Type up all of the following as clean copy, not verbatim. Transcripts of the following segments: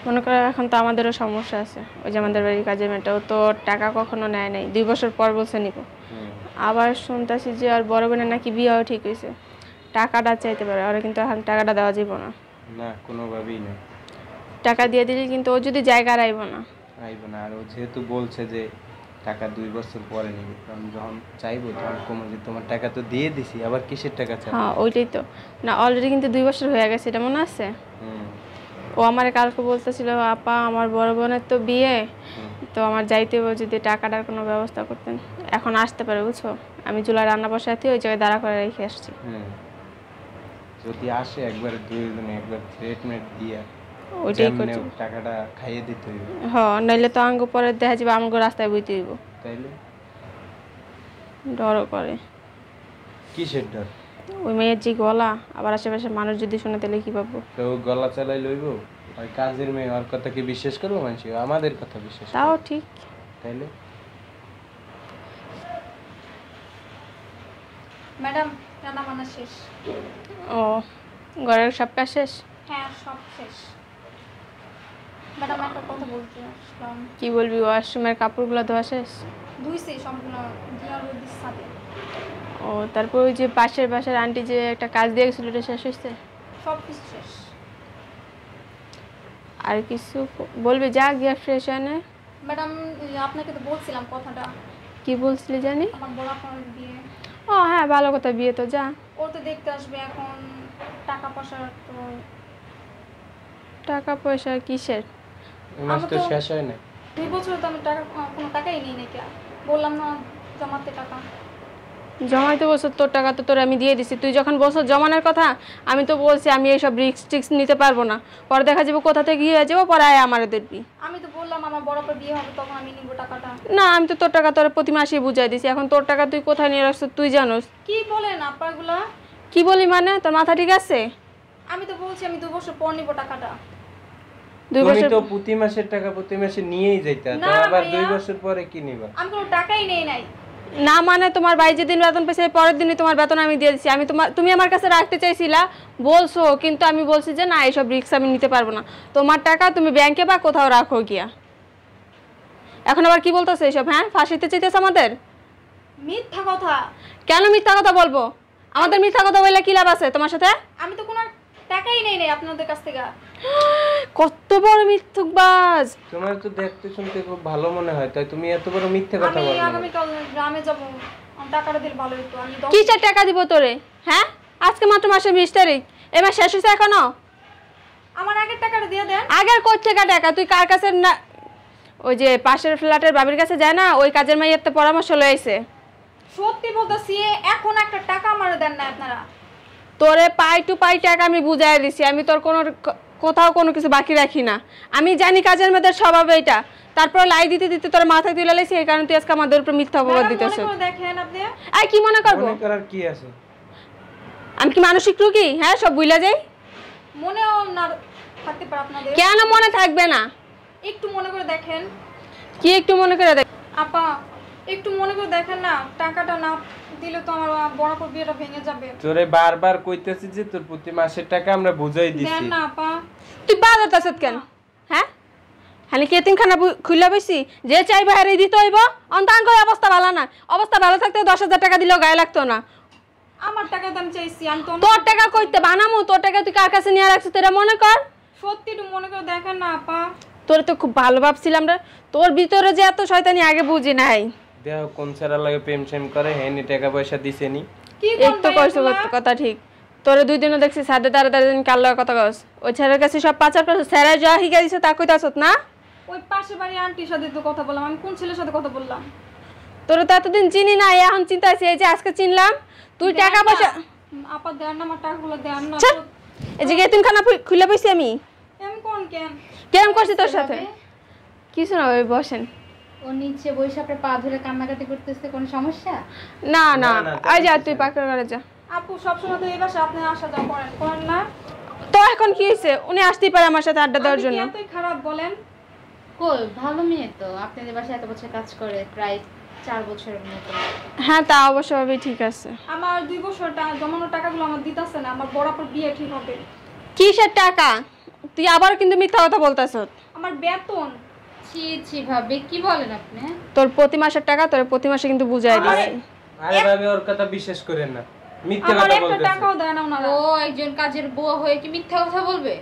মনে করো এখন তো আমাদেরও সমস্যা আছে, ওই যে আমাদের বাড়ির কাজের মেয়েটাও তো টাকা কখনো নেয় নাই, 2 বছর পর বলছে নিব। আবার শুনতেছি যে আর বড় বোনের নাকি বিয়েও ঠিক হয়েছে, টাকাটা চাইতে পারে, আর কিন্তু এখন টাকাটা দেওয়া যাব না। না কোনোভাবেই না, টাকা দিয়ে দিলে কিন্তু ও যদি জায়গা আইব না, আর ও যেহেতু বলছে যে টাকা 2 বছর পরে নিবে, আমি যখন চাইবো তখন কমে যে তোমার টাকা তো দিয়ে দিছি, আবার কিসের টাকা চাই? হ্যাঁ ওইটাই তো না, অলরেডি কিন্তু 2 বছর হয়ে গেছে, এটা মনে আছে? ও আমার কালকে বলতেছিল আপা আমার বড় বোনের তো বিয়ে, তো আমার যাইতে হবে, যদি টাকাটার কোনো ব্যবস্থা করতেন। এখন আসতে পারে বুঝছো, আমি চুলায় রান্না বসাতে ওই জায়গায় দাঁড়া করে রেখে আসছি। যদি আসে একবার দুইজনে একবার ট্রিটমেন্ট দিয়া ওইটাই করছি, টাকাটা খাইয়ে দিতে হইবে। হ্যাঁ নইলে তো আঙ্গ পরে দেখা যাবে আমগো রাস্তায় বইতে হইব। তাইলে ডরও করে। কিসের ডর? ওই মেয়ের যে গলা, আবার আশেপাশে মানুষ যদি শুনে তাহলে কি পাবো? তো গলা চালাই লইব, ওই কাজের মেয়ে, ওর কথা কি বিশ্বাস করবো মানুষ? আমাদের কথা বিশ্বাস তাও ঠিক। তাইলে ম্যাডাম রান্না বান্না শেষ। ও ঘরের সব কাজ শেষ? হ্যাঁ সব শেষ। ম্যাডাম একটা কথা বলতে আসলাম। কি বলবি, ওয়াশরুমের কাপড়গুলো ধোয়া শেষ? ধুইছে সম্পূর্ণ, দিয়া রোদ সাথে। ও তারপর ওই যে পাশের বাসার আন্টি যে একটা কাজ দিয়ে গেছিল, ওটা শেষ হয়েছে? সব কিছু শেষ। আর কিছু বলবি? যা গিয়া ফ্রেশ হয় না। ম্যাডাম আপনাকে তো বলছিলাম কথাটা। কি বলছিলি জানি? আমার বড় আপনার বিয়ে। ও হ্যাঁ ভালো কথা, বিয়ে তো যা। ও তো দেখতে আসবে, এখন টাকা পয়সা তো। টাকা পয়সা কিসের? মাস তো শেষ হয় না। 2 বছর তো আমি টাকা কোনো টাকাই নেই নাকি, বললাম না জমাতে টাকা। জমাইতে বলছো? তোর টাকা তো তোর আমি দিয়ে দিছি, তুই যখন বলছো জমানোর কথা, আমি তো বলছি আমি এইসব রিস্ক নিতে পারবো না, পরে দেখা যাবো কোথা থেকে গিয়ে যাবো, পরে আয় আমারে দেখবি। আমি তো বললাম আমার বড় করে বিয়ে হবে তখন আমি নিব টাকাটা। না আমি তো তোর টাকা তোর প্রতি মাসেই বুঝাই দিছি, এখন তোর টাকা তুই কোথায় নিয়ে রাখছিস তুই জানোস। কি বলেন আপনাগুলা? কি বলি মানে, তোর মাথা ঠিক আছে? আমি তো বলছি আমি 2 বছর পর নিব টাকাটা। 2 বছর তো প্রতি মাসের টাকা প্রতি মাসে নিয়েই যাইতা, তো আবার 2 বছর পরে কি নিবা? আমি কোনো টাকাই নেই নাই। না মানে তোমার ভাই যেদিন বেতন পেয়েছে পরের দিনই তোমার বেতন আমি দিয়ে দিচ্ছি। আমি তুমি আমার কাছে রাখতে চাইছিলা বলছো, কিন্তু আমি বলছি যে না এইসব রিস্ক আমি নিতে পারবো না, তোমার টাকা তুমি ব্যাংকে বা কোথাও রাখো গিয়া। এখন আবার কি বলতেছে এইসব? হ্যাঁ ফাঁসিতে চাইতেছে আমাদের? মিথ্যা কথা। কেন মিথ্যা কথা বলবো? আমাদের মিথ্যা কথা বললে কি লাভ আছে তোমার সাথে? আমি তো কোনো টাকাই নেই নাই আপনাদের কাছ থেকে। কত বড় মিথ্যুকবাজ! তোমার তো দেখতে শুনতে খুব ভালো মনে হয়, তাই তুমি এত বড় মিথ্যা কথা বলো? আমি আগামী কাল গ্রামে যাব, টাকাটা দিলে ভালো হতো। আমি কিসের টাকা দিব তোরে? হ্যাঁ আজকে মাত্র মাসের 20 তারিখ, এই মাস শেষ হয়েছে এখনো। আমার আগের টাকাটা দিয়ে দেন। আগের কোথা থেকে টাকা? তুই কার কাছে? না ওই যে পাশের ফ্ল্যাটের বাবির কাছে যায় না, ওই কাজের মাইয়ের তো পরামর্শ লইছে। সত্যি বলতেছি এখন একটা টাকা আমারে দেন না আপনারা। তোরে পাই টু পাই টাকা আমি বুঝাই দিছি, আমি তোর কোনো কোথাও কোনো কিছু বাকি রাখি না। আমি জানি কাজের মেয়েদের স্বভাব এইটা, তারপর লাই দিতে দিতে তোর মাথায় তুলে লাইছি, এই কারণে তুই আজকে আমাদের উপর মিথ্যা অপবাদ দিতেছ। দেখেন আপনি আই কি মনে করব? মনে করার কি আছে? আমি কি মানসিক রোগী? হ্যাঁ সব ভুলে যাই? মনেও না থাকতে পারে আপনাদের। কেন মনে থাকবে না? একটু মনে করে দেখেন। কি একটু মনে করে দেখ? আপা একটু মনে করে দেখেন না, টাকাটা না দিলে তো আমার বড় করে বিয়েটা ভেঙে যাবে। তোরে বারবার কইতেছি যে তোর প্রতি মাসের টাকা আমরা বুঝাই দিছি। দেন না আপা। তুই বাজার তাসত কেন? হ্যাঁ খালি কি এতিমখানা খুলে বসি, যে চাইবে হারে দিতে হইব। অন্তাঙ্গ অবস্থা ভালো না, অবস্থা ভালো থাকতে 10,000 টাকা দিলেও গায়ে লাগতো না। আমার টাকা দাম চাইছি, আমি তো তোর টাকা কইতে বানামু? তোর টাকা তুই কার কাছে নিয়ে রাখছিস তোরা মনে কর। সত্যি একটু মনে করে দেখেন না আপা। তোর তো খুব ভালো ভাবছিলাম রে, তোর ভিতরে যে এত শয়তানি আগে বুঝি নাই। দেখো কোন সারা লাগে প্রেম সেম করে, হেনি টাকা পয়সা দিছেনি। কি এক তো কইছো কথা ঠিক, তোরে 2 দিনও দেখছি সাদে তাড়াতাড়ি দিন কাল্লার কথা কস। ওই ছেলের কাছে সব পাচার করছ, স্যারা যা হিগা দিছে তা কইতাছস না? ওই পাশে বাড়ি আন্টির সাথে তো কথা বললাম, আমি কোন ছেলের সাথে কথা বললাম? তোরে তো এতদিন চিনি না, এখন চিন্তাছি এই যে আজকে চিনলাম। তুই টাকা পয়সা আপা দেন না, আমার টাকাগুলো দেন না। এই যে এতিমখানা খুলে বসি আমি। এমন কোন কেন কেমন করছি তোর সাথে? কিছু না, ওই বসেন। ও নিচে বসে আপনার পা ধরে কান্নাকাটি করতেছে, কোনো সমস্যা? না না আই যা তুই পাকড় করে যা। আপু সবসময় তো এই বাসা আপনি আসা যাওয়া করেন না তো এখন কি হইছে? উনি আসতেই পারে আমার সাথে আড্ডা দেওয়ার জন্য। এতই খারাপ বলেন? কই ভালো মেয়ে তো, আপনাদের বাসায় এত বছর কাজ করে, প্রায় 4 বছরের মতো। হ্যাঁ তা অবশ্যই ঠিক আছে। আমার 2 বছর জমানো টাকাগুলো আমার দিতেছে না, আমার বড়াপর বিয়ে ঠিক হবে। কিসের টাকা? তুই আবার কিন্তু মিথ্যা কথা বলতেছ। আমার বেতন। ছি ছি ভাবি, কি বলেন আপনি? তোর প্রতি মাসের টাকা তোর প্রতি মাসে কিন্তু বুঝাই দিছি। আরে ভাবি ওর কথা বিশ্বাস করেন না, মিথ্যা আমার কথা একটা বলতেছে। টাকাও দেয় না ওনারা। ও একজন কাজের বুয়া হয়ে কি মিথ্যা কথা বলবে?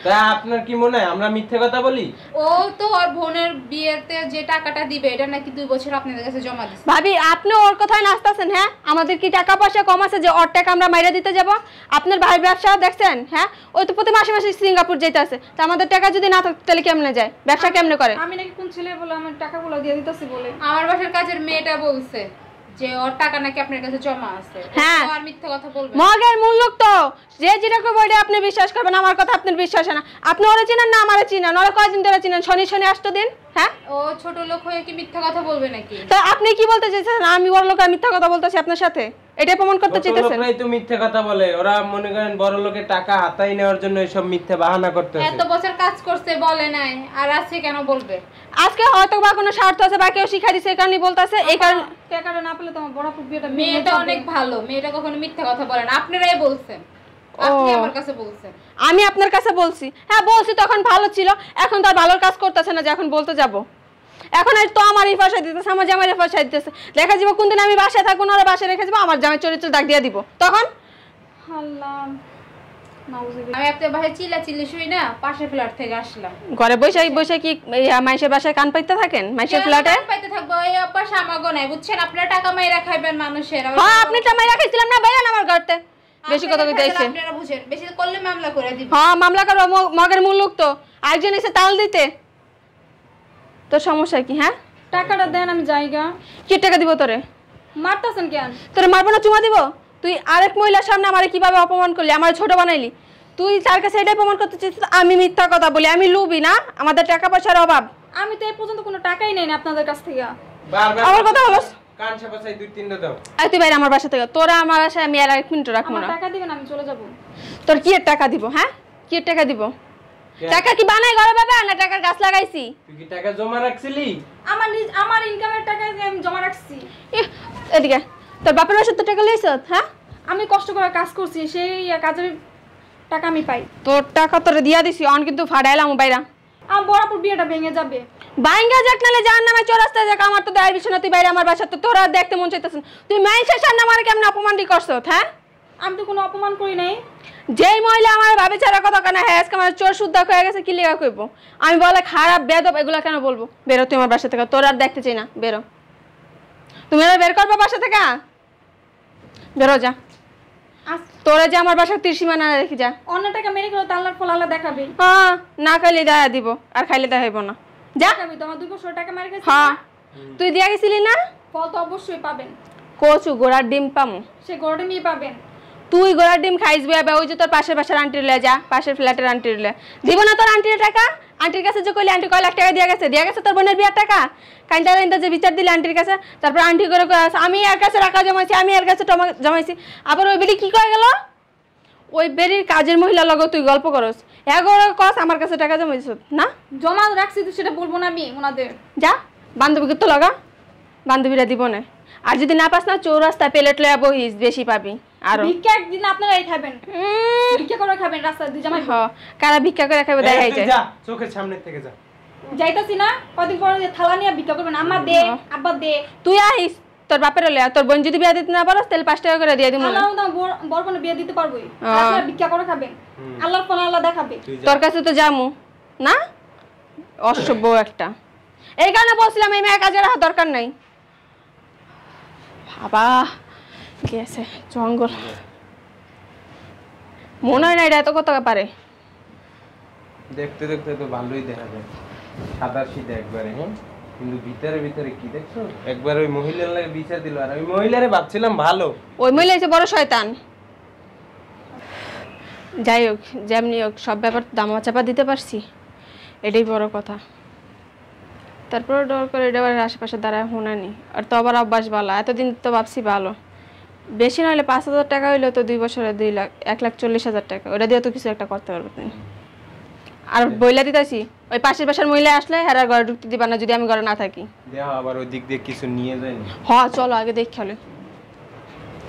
তা আপনার কি মনে হয় আমরা মিথ্যা কথা বলি? ও তো ওর বোনের বিয়েতে যে টাকাটা দিবে এটা নাকি 2 বছর আপনাদের কাছে জমা দিছে। ভাবি আপনি ওর কথায় নাচতেছেন? হ্যাঁ, আমাদের কি টাকা পয়সা কম আছে যে ওর টাকা আমরা মাইরা দিতে যাব? আপনার ভাই ব্যবসা দেখছেন? হ্যাঁ, ওই তো প্রতি মাসে মাসে সিঙ্গাপুর যাইতেছে, তো আমাদের টাকা যদি না থাকে তাহলে কেমনে যায়? ব্যবসা কেমনে করে? আমি নাকি কোন ছেলে বলে আমার টাকাগুলো দিয়ে দিতেছি বলে। আমার বাসার কাজের মেয়েটা বলছে যে ওর টাকা নাকি আপনার কাছে জমা আছে। হ্যাঁ। ও আর মিথ্যা কথা বলবে? মগের মূল লোক তো যে যেটাকে বলে আপনি বিশ্বাস করবেন, আমার কথা আপনার বিশ্বাস হয় না। আপনি ওরা চিনেন না আমারে চিনেন? ওরা কয়দিন ধরে চিনেন? শনি শনি আসতো দিন। হ্যাঁ, ও ছোট লোক হয়ে কি মিথ্যা কথা বলবে নাকি? তো আপনি কি বলতে চাইছেন? আমি বড় লোক আর মিথ্যা কথা বলতেছি আপনার সাথে, এটাই প্রমাণ করতে ছোট চাইতেছেন? লোকরাই তো মিথ্যা কথা বলে, ওরা মনে করেন বড় লোকের টাকা হাতায় নেওয়ার জন্য এসব মিথ্যা বাহানা করতেছে। এত বছর কাজ করছে বলে নাই, আর আছে কেন বলবে? আজকে হয়তো বা কোনো স্বার্থ আছে বা কেউ শিখাই দিছে এই কারণে বলতেছে। এই কারণে টাকাটা না পেলে তোমার বড় আপুর বিয়েটা মেয়েটা অনেক ভালো, মেয়েটা কখনো মিথ্যা কথা বলে না। আপনারাই বলছেন, আপনি ও। আমার কাছে বলছেন। আমি আপনার কাছে বলছি? হ্যাঁ বলছি, তখন ভালো ছিল, এখন তো আর ভালোর কাজ করতেছে না যে এখন বলতে যাব। এখন আর তো আমারই ফাঁসা দিতেছে, আমার জামাইয়ের ফাঁসা দিতেছে। দেখা যাবো কোনদিন আমি বাসায় থাকবো না, ওরা বাসায় রেখে যাবো, আমার জামাই চরিত্র দাগ দিয়ে দিব, তখন আল্লাহ নাউজুবিল্লাহ। আমি আপনার বাসায় চিল্লাচিল্লি শুই না, পাশের ফ্ল্যাট থেকে আসলাম। ঘরে বসে বসে কি মাইশের বাসায় কান পাইতে থাকেন? মাইশের কেন ফ্ল্যাটে কান পাইতে থাকবো? এই অভ্যাস আমাগো নাই, বুঝছেন? আপনারা টাকা মাইরা খাইবেন মানুষের। হ্যাঁ, আপনি জামাই রাখাইছিলাম না বাইরেন আমার ঘরতে, বেশি কথা আপনারা কইতেছে। আপনারা বুঝেন, বেশি করলে মামলা করে দিবেন। হ্যাঁ, মামলা করবো। মগের মূল লোক তো একজন এসে তাল দিতে, তোর সমস্যা কি? হ্যাঁ, টাকাটা দেন, আমি যাইগা। কি টাকা দিব তোরে? মারতাছেন কেন? তোরে মারবো না চুমা দিব? তুই আরেক মহিলার সামনে আমারে কিভাবে অপমান করলি, আমার ছোট বানাইলি? তুই তার কাছে এটাই প্রমাণ করতে চাইছিস আমি মিথ্যা কথা বলি, আমি লুবি না, আমাদের টাকা পয়সার অভাব। আমি তো এই পর্যন্ত কোনো টাকাই নেই না আপনাদের কাছ থেকে। বারবার আমার কথা হলো কান সাপাসাই 2-3টা দাও। আর তুই বাইরে আমার বাসা থেকে, তোরা আমার বাসায় আমি আর এক মিনিট রাখবো আমার না। টাকা দিবেন, আমি চলে যাব। তোর কি এর টাকা দিব? হ্যাঁ, কি এর টাকা দিব? টাকা কি বানাই ঘরে বাবা না টাকার গাছ লাগাইছি? তুই কি টাকা জমা রাখছিলি? আমার ইনকামের টাকা আমি জমা রাখছি। ইহ, এদিকে তোর বাপের বাসার তো টাকা লইছ? হ্যাঁ, আমি কষ্ট করে কাজ করছি, সেই কাজের টাকা আমি পাই। তোর টাকা তোরে দিয়া দিছি, অন কিন্তু ফাড়াইলাম বাইরা। আমার বড় আপুর বিয়েটা ভেঙে যাবে। বাইঙ্গা যাক নালে জান নামে চোরাস্তায় যাক, আমার তো দায়ের বিষয় না, তুই বাইরে আমার বাসা, তো তোরা দেখতে মন চাইতেছ। তুই মাইনসের সামনে আমার কেমন অপমানটি করছ? হ্যাঁ, আমি তো কোনো অপমান করি নাই। যেই মহিলা আমার ভাবি ছাড়া কথা কেন, হ্যাঁ আজকে আমার চোর শুদ্ধ হয়ে গেছে, কি লেগা কইব? আমি বলে খারাপ বেদব এগুলা কেন বলবো? বেরো তুই আমার বাসা থেকে, তোর আর দেখতে চাই না, বেরো। তুমি এরা বের করবো বাসা থেকে? বেরো যা, তোরা যে আমার বাসার ত্রিসীমানা রেখে যা। অন্য টাকা মেরে গেলে তো আল্লাহর ফল আল্লাহ দেখাবে। হ্যাঁ, না খাইলে দেখা দিব, আর খাইলে দেখাইব না। যা। আমি তো আমার 2 বছর টাকা মেরে গেছি। হ্যাঁ, তুই দিয়া গেছিলি না? ফল তো অবশ্যই পাবেন। কচু গোড়ার ডিম পামু, সে গরমে নিয়ে পাবেন। তুই গোড়ার ডিম খাইস বেবে, ওই যে তোর পাশের বাসার আন্টির লয়ে যা, পাশের ফ্ল্যাটের আন্টির লয়ে দিব না তোর আন্টির টাকা? আন্টির কাছে যে কইলি আন্টি কয় লাখ টাকা দিয়া গেছে তোর বোনের বিয়ার টাকা? কাইন্ডা যে বিচার দিলি আন্টির কাছে, তারপর আন্টি করে আমি এর কাছে টাকা জমাইছি, আমি এর কাছে জমাইছি। আবার ওই বেরি কি কয়ে গেল? ওই বেরির কাজের মহিলা লগো তুই গল্প করস, এগোরে কস আমার কাছে টাকা জমাইছ না? জমা রাখছি তো সেটা বলবো না আমি ওনাদের। যা, বান্ধবীকে তো লগা, বান্ধবীরা দিব না। আর যদি না পাস না, চৌরাস্তায় প্লেট লয়া বহিস, বেশি পাবি। আর ভিক্ষা একদিন আপনারাই খাবেন, ভিক্ষা করে খাবেন রাস্তা দিয়ে জামাই। কারা ভিক্ষা করে খাবে দেখাই তুই যায়। যা, চোখের সামনে থেকে যা। যাইতাছি না, কদিন পরে যে থালা নিয়ে ভিক্ষা করবেন, আম্মা দে, আব্বা দে। তুই আহিস তোর বাপের লয়া, তোর বোন যদি বিয়া দিতে না পারস তাহলে 5 টাকা করে দিয়ে দিব। আল্লাহ তো বড় বোন বিয়ে দিতে পারবোই, আপনারা ভিক্ষা করে খাবেন, আল্লাহর ফল আল্লাহ দেখাবে। তোর কাছে তো যামু না, অসভ্য একটা। এই কারণে বলছিলাম এই মেয়ে কাজে রাখা দরকার নাই। বাবা গেছে জঙ্গল, মনে হয় না এটা এত কথা পারে। দেখতে দেখতে তো ভালোই দেখা যায়, সাদা সিধা একবারে। হ্যাঁ, কিন্তু ভিতরে ভিতরে কি দেখছো? একবার ওই মহিলার লাগে বিচার দিল, আর ওই মহিলারে ভাবছিলাম ভালো, ওই মহিলা হচ্ছে বড় শয়তান। যাই হোক, যেমনি হোক সব ব্যাপার দামা চাপা দিতে পারছি, এটাই বড় কথা। তারপরে ডর করে এটা আবার আশেপাশে দাঁড়ায় হোনানি, আর তো আবার অভ্যাস ভালো। এতদিন তো ভাবছি ভালো, বেশি নাহলে 5,000 টাকা হইলেও তো 2 বছরে 2 লাখ, 1,40,000 টাকা, ওটা দিয়ে তো কিছু একটা করতে পারবো তুমি। আর বইলা দিতেছি, ওই পাশের বাসার মহিলা আসলে হ্যাঁ ঘরে ঢুকতে দিবা না যদি আমি ঘরে না থাকি। দেহ আবার ওই দিক দিয়ে কিছু নিয়ে যায় না। হ্যাঁ চলো আগে দেখে